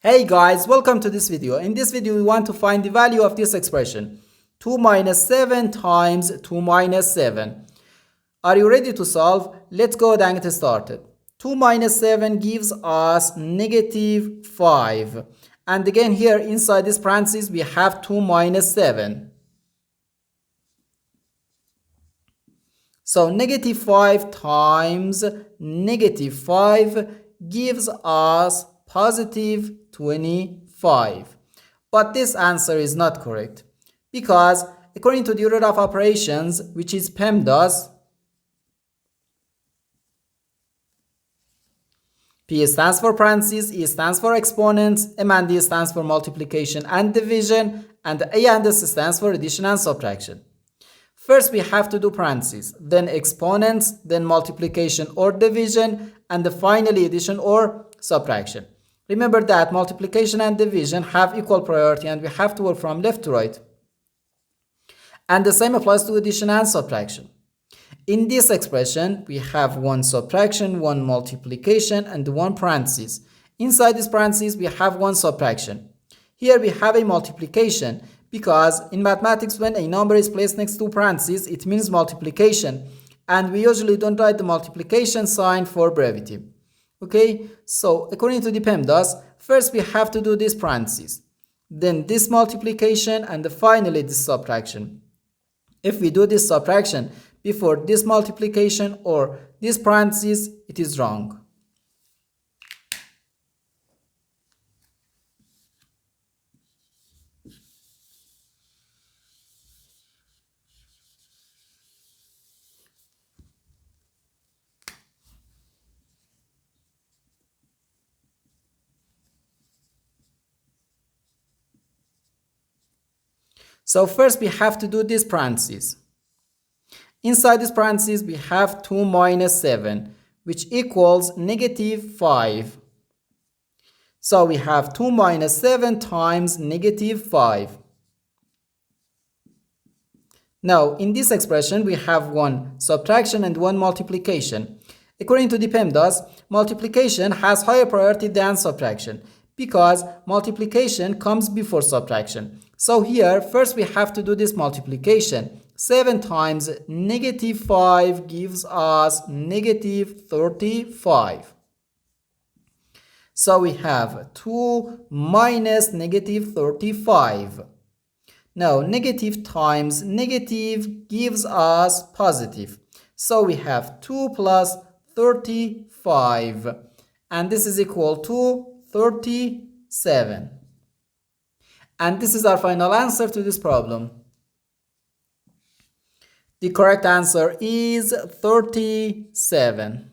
Hey guys, welcome to this video. In this video, we want to find the value of this expression. 2 minus 7 times 2 minus 7. Are you ready to solve? Let's go ahead and get started. 2 minus 7 gives us negative 5. And again here inside this parentheses, we have 2 minus 7. So negative 5 times negative 5 gives us positive 25. But this answer is not correct because according to the order of operations, which is PEMDAS, P stands for parentheses, E stands for exponents, M and D stands for multiplication and division, and A and S stands for addition and subtraction. First we have to do parentheses, then exponents, then multiplication or division, and finally addition or subtraction. Remember that multiplication and division have equal priority and we have to work from left to right. And the same applies to addition and subtraction. In this expression, we have one subtraction, one multiplication, and one parentheses. Inside this parentheses, we have one subtraction. Here we have a multiplication because in mathematics, when a number is placed next to parentheses, it means multiplication. And we usually don't write the multiplication sign for brevity. Okay, so according to the PEMDAS, first we have to do this parentheses, then this multiplication, and finally this subtraction. If we do this subtraction before this multiplication or this parentheses, it is wrong. So first we have to do this parentheses. Inside this parentheses we have 2 minus 7, which equals negative 5. So we have 2 minus 7 times negative 5. Now in this expression we have one subtraction and one multiplication. According to the PEMDAS, multiplication has higher priority than subtraction because multiplication comes before subtraction. So here, first we have to do this multiplication. 7 times negative 5 gives us negative 35. So we have 2 minus negative 35. Now, negative times negative gives us positive. So we have 2 plus 35. And this is equal to 37. And this is our final answer to this problem. The correct answer is 37.